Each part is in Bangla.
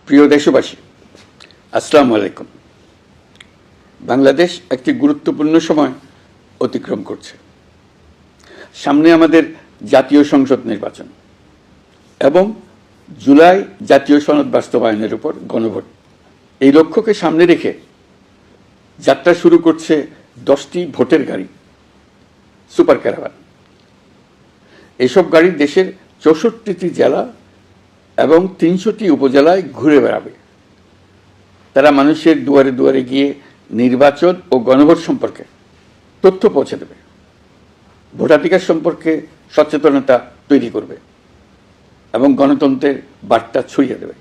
প্রিয় দেশবাসী, আসসালামু আলাইকুম। বাংলাদেশ একটি গুরুত্বপূর্ণ সময় অতিক্রম করছে। সামনে আমাদের জাতীয় সংসদ নির্বাচন এবং জুলাই জাতীয় সনদ বাস্তবায়নের উপর গণভোট। এই লক্ষ্যকে সামনে রেখে যাত্রা শুরু করছে 10টি ভোটের গাড়ি, সুপার ক্যারাভান। এইসব গাড়ি দেশের 64টি জেলা এবং 300টি উপজেলায় ঘুরে বেড়াবে। তারা মানুষের দুয়ারে দুয়ারে গিয়ে নির্বাচন ও গণভোট সম্পর্কে তথ্য পৌঁছে দেবে, ভোটাধিকার সম্পর্কে সচেতনতা তৈরি করবে এবং গণতন্ত্রের বার্তা ছড়িয়ে দেবে।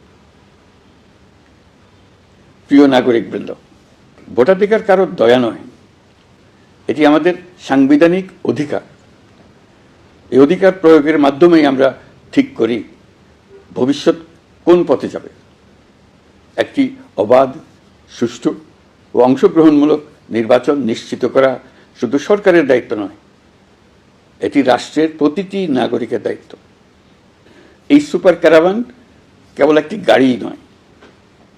প্রিয় নাগরিকবৃন্দ, ভোটাধিকার কারো দয়া নয়, এটি আমাদের সাংবিধানিক অধিকার। এই অধিকার প্রয়োগের মাধ্যমেই আমরা ঠিক করি ভবিষ্যৎ কোন পথে যাবে। একটি অবাধ, সুষ্ঠু ও অংশগ্রহণমূলক নির্বাচন নিশ্চিত করা শুধু সরকারের দায়িত্ব নয়, এটি রাষ্ট্রের প্রতিটি নাগরিকের দায়িত্ব। এই সুপার ক্যারাভান কেবল একটি গাড়ি নয়,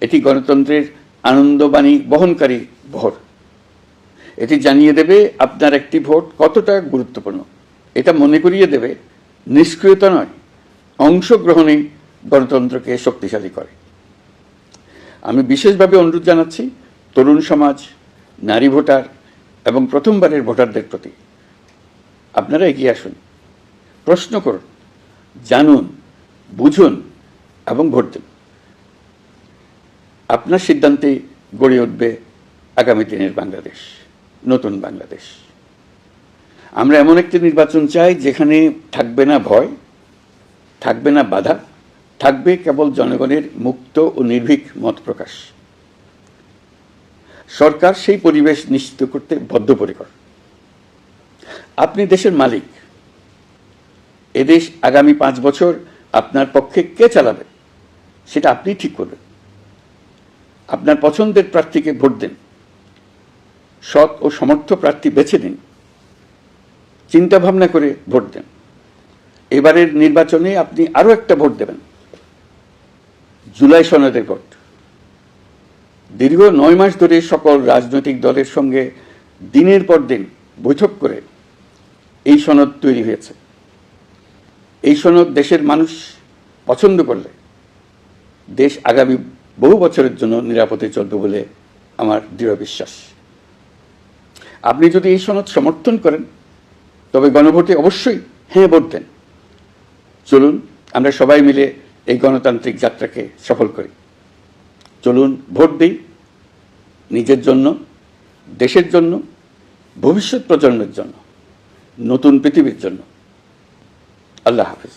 এটি গণতন্ত্রের আনন্দবাণী বহনকারী ভোট। এটি জানিয়ে দেবে আপনার একটি ভোট কতটা গুরুত্বপূর্ণ। এটা মনে করিয়ে দেবে নিষ্ক্রিয়তা নয়, অংশগ্রহণই গণতন্ত্রকে শক্তিশালী করে। আমি বিশেষভাবে অনুরোধ জানাচ্ছি তরুণ সমাজ, নারী ভোটার এবং প্রথমবারের ভোটারদের প্রতি, আপনারা এগিয়ে আসুন, প্রশ্ন করুন, জানুন, বুঝুন এবং ভোট দিন। আপনার সিদ্ধান্তে গড়ে উঠবে আগামী দিনের বাংলাদেশ, নতুন বাংলাদেশ। আমরা এমন একটি নির্বাচন চাই যেখানে থাকবে না ভয়, থাকবে না বাধা, থাকবে কেবল জনগণের মুক্ত ও নির্ভীক মত প্রকাশ। সরকার সেই পরিবেশ নিশ্চিত করতে বদ্ধপরিকর। আপনি দেশের মালিক। এদেশ আগামী 5 বছর আপনার পক্ষে কে চালাবে সেটা আপনি ঠিক করবেন। আপনার পছন্দের প্রার্থীকে ভোট দিন, সৎ ও সমর্থ প্রার্থী বেছে নিন, চিন্তা ভাবনা করে ভোট দেন। এবারের নির্বাচনে আপনি আরো একটা ভোট দেবেন, জুলাই সনদের ভোট। দীর্ঘ 9 মাস ধরে সকল রাজনৈতিক দলের সঙ্গে দিনের পর দিন বৈঠক করে এই সনদ তৈরি হয়েছে। এই সনদ দেশের মানুষ পছন্দ করলে দেশ আগামী বহু বছরের জন্য নিরাপদে চলবে বলে আমার দৃঢ় বিশ্বাস। আপনি যদি এই সনদ সমর্থন করেন তবে গণভোটে অবশ্যই হ্যাঁ ভোট দেন। চলুন আমরা সবাই মিলে এই গণতান্ত্রিক যাত্রাকে সফল করি। চলুন ভোট দিই, নিজের জন্য, দেশের জন্য, ভবিষ্যৎ প্রজন্মের জন্য, নতুন পৃথিবীর জন্য। আল্লাহ হাফেজ।